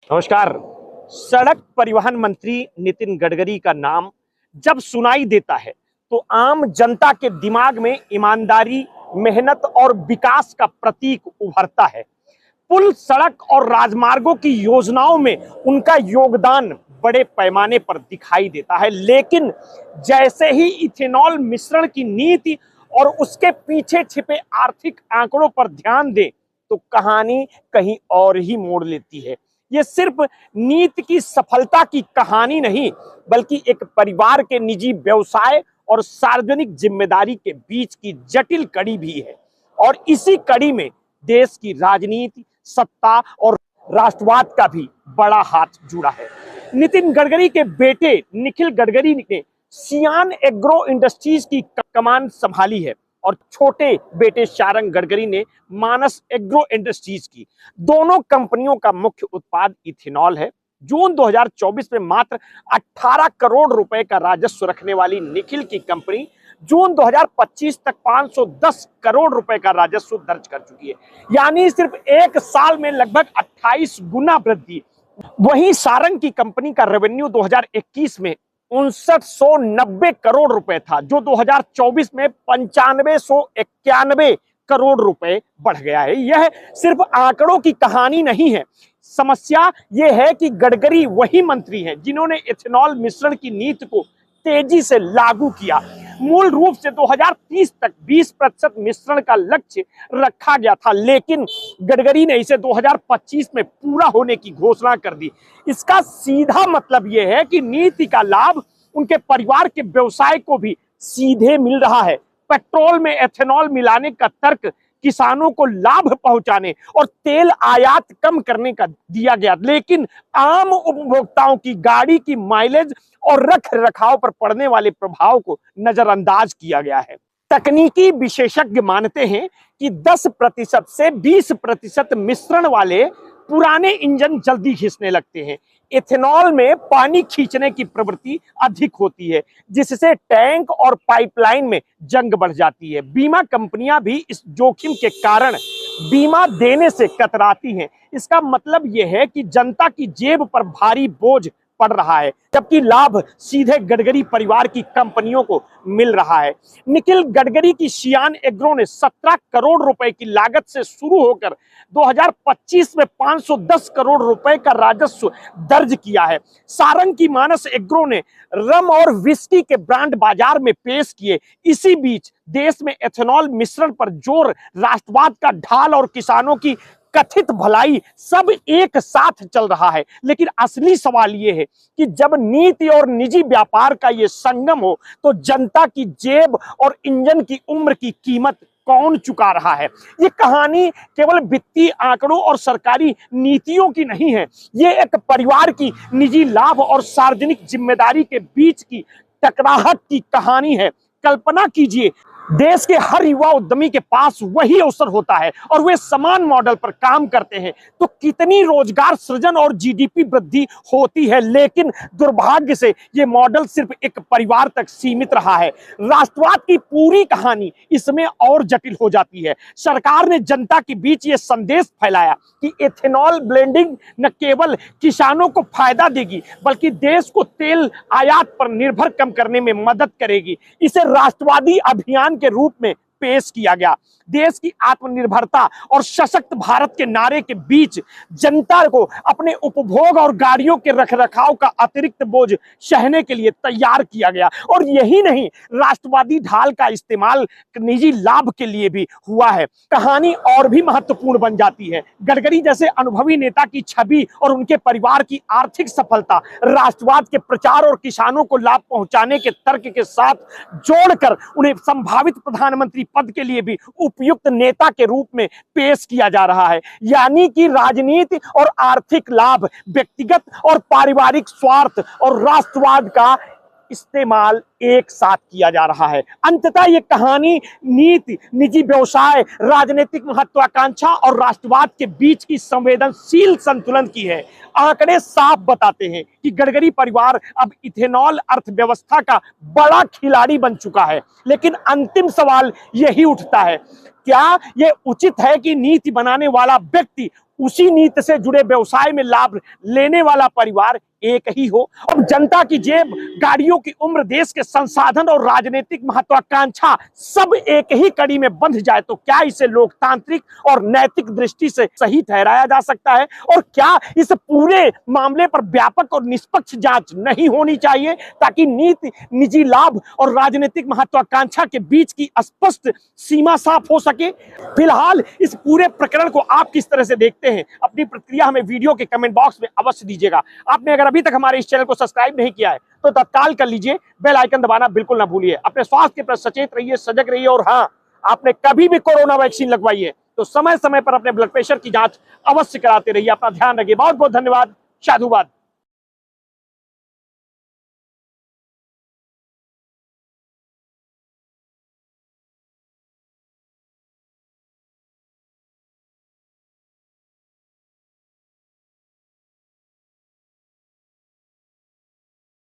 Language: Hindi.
नमस्कार। सड़क परिवहन मंत्री नितिन गडकरी का नाम जब सुनाई देता है तो आम जनता के दिमाग में ईमानदारी, मेहनत और विकास का प्रतीक उभरता है। पुल, सड़क और राजमार्गों की योजनाओं में उनका योगदान बड़े पैमाने पर दिखाई देता है, लेकिन जैसे ही इथेनॉल मिश्रण की नीति और उसके पीछे छिपे आर्थिक आंकड़ों पर ध्यान दें तो कहानी कहीं और ही मोड़ लेती है। ये सिर्फ नीति की सफलता की कहानी नहीं, बल्कि एक परिवार के निजी व्यवसाय और सार्वजनिक जिम्मेदारी के बीच की जटिल कड़ी भी है। और इसी कड़ी में देश की राजनीति, सत्ता और राष्ट्रवाद का भी बड़ा हाथ जुड़ा है। नितिन गडकरी के बेटे निखिल गडकरी ने सियान एग्रो इंडस्ट्रीज की कमान संभाली है और छोटे बेटे शारंग गडकरी ने मानस एग्रो इंडस्ट्रीज की। दोनों कंपनियों का मुख्य उत्पाद इथेनॉल है। जून 2024 में मात्र 18 करोड़ रुपए का राजस्व रखने वाली निखिल की कंपनी जून 2025 तक 510 करोड़ रुपए का राजस्व दर्ज कर चुकी है, यानी सिर्फ एक साल में लगभग 28 गुना वृद्धि। वहीं सारंग की कंपनी का रेवेन्यू 2021 में 5990 करोड़ रुपए था, जो 2024 में 9591 करोड़ रुपए बढ़ गया है। यह सिर्फ आंकड़ों की कहानी नहीं है। समस्या यह है कि गडकरी वही मंत्री हैं जिन्होंने इथेनॉल मिश्रण की नीति को तेजी से लागू किया। मूल रूप से 2030 तक 20% मिश्रण का लक्ष्य रखा गया था, लेकिन गडकरी ने इसे 2025 में पूरा होने की घोषणा कर दी। इसका सीधा मतलब यह है कि नीति का लाभ उनके परिवार के व्यवसाय को भी सीधे मिल रहा है। पेट्रोल में एथेनॉल मिलाने का तर्क किसानों को लाभ पहुंचाने और तेल आयात कम करने का दिया गया, लेकिन आम उपभोक्ताओं की गाड़ी की माइलेज और रख रखाव पर पड़ने वाले प्रभाव को नजरअंदाज किया गया है। तकनीकी विशेषज्ञ मानते हैं कि 10% से 20% मिश्रण वाले पुराने इंजन जल्दी घिसने लगते हैं। इथेनॉल में पानी खींचने की प्रवृत्ति अधिक होती है, जिससे टैंक और पाइपलाइन में जंग बढ़ जाती है। बीमा कंपनियां भी इस जोखिम के कारण बीमा देने से कतराती हैं। इसका मतलब यह है कि जनता की जेब पर भारी बोझ पड़ रहा है, जबकि लाभ सीधे गडकरी परिवार की कंपनियों को मिल रहा है। निखिल गडकरी की सियान एग्रो ने 17 करोड़ रुपए की लागत से शुरू होकर 2025 में 510 करोड़ रुपए का राजस्व दर्ज किया है। सारंग की मानस एग्रो ने रम और विस्की के ब्रांड बाजार में पेश किए। इसी बीच देश में एथेनॉल मिश्रण पर जोर, राष्ट्रवाद का ढाल और किसानों की कथित भलाई सब एक साथ चल रहा है। लेकिन असली सवाल यह है कि जब नीति और निजी व्यापार का यह संगम हो तो जनता की जेब और इंजन की उम्र की कीमत कौन चुका रहा है। ये कहानी केवल वित्तीय आंकड़ों और सरकारी नीतियों की नहीं है, ये एक परिवार की निजी लाभ और सार्वजनिक जिम्मेदारी के बीच की टकराहट की कहानी है। कल्पना कीजिए, देश के हर युवा उद्यमी के पास वही अवसर होता है और वे समान मॉडल पर काम करते हैं तो कितनी रोजगार सृजन और जीडीपी वृद्धि होती है। लेकिन दुर्भाग्य से ये मॉडल सिर्फ एक परिवार तक सीमित रहा है। राष्ट्रवाद की पूरी कहानी इसमें और जटिल हो जाती है। सरकार ने जनता के बीच ये संदेश फैलाया कि एथेनॉल ब्लेंडिंग न केवल किसानों को फायदा देगी, बल्कि देश को तेल आयात पर निर्भर कम करने में मदद करेगी। इसे राष्ट्रवादी अभियान के रूप में पेश किया गया। देश की आत्मनिर्भरता और सशक्त भारत के नारे के बीच जनता को अपने उपभोग और गाड़ियों के रखरखाव का अतिरिक्त बोझ सहने के लिए तैयार किया गया। और यही नहीं, राष्ट्रवादी ढाल का इस्तेमाल निजी लाभ के लिए भी हुआ है। कहानी और भी महत्वपूर्ण बन जाती है। गडकरी जैसे अनुभवी नेता की छवि और उनके परिवार की आर्थिक सफलता राष्ट्रवाद के प्रचार और किसानों को लाभ पहुंचाने के तर्क के साथ जोड़कर उन्हें संभावित प्रधानमंत्री पद के लिए भी उपयुक्त नेता के रूप में पेश किया जा रहा है। यानी कि राजनीति और आर्थिक लाभ, व्यक्तिगत और पारिवारिक स्वार्थ और राष्ट्रवाद का इस्तेमाल एक साथ किया जा रहा है। अंततः ये कहानी नीति, निजी व्यवसाय, राजनीतिक महत्वाकांक्षा और राष्ट्रवाद के बीच की संवेदनशील संतुलन की है। आंकड़े साफ बताते हैं कि गडकरी परिवार अब इथेनॉल अर्थव्यवस्था का बड़ा खिलाड़ी बन चुका है। लेकिन अंतिम सवाल यही उठता है, क्या ये उचित है कि नीति बनाने वाला व्यक्ति उसी नीति से जुड़े व्यवसाय में लाभ लेने वाला परिवार एक ही हो? अब जनता की जेब, गाड़ियों की उम्र, देश के संसाधन और राजनीतिक महत्वाकांक्षा सब एक ही कड़ी में बंध जाए तो क्या इसे लोकतांत्रिक और नैतिक दृष्टि से सही ठहराया जा सकता है? और क्या इस पूरे मामले पर व्यापक और निष्पक्ष जांच नहीं होनी चाहिए ताकि नीति, निजी लाभ और राजनीतिक महत्वाकांक्षा के बीच की स्पष्ट सीमा साफ हो सके? फिलहाल इस पूरे प्रकरण को आप किस तरह से देखते हैं? अपनी प्रतिक्रिया हमें वीडियो के कमेंट बॉक्स में अवश्य दीजिएगा। आपने अगर अभी तक हमारे इस चैनल को सब्सक्राइब नहीं किया है तो तत्काल कर लीजिए, बेल आइकन दबाना बिल्कुल ना भूलिए। अपने स्वास्थ्य के प्रति सचेत रहिए, सजग रहिए और हाँ, आपने कभी भी कोरोना वैक्सीन लगवाई है तो समय समय पर अपने ब्लड प्रेशर की जांच अवश्य कराते रहिए। अपना ध्यान रखिए। बहुत बहुत धन्यवाद। साधुवाद।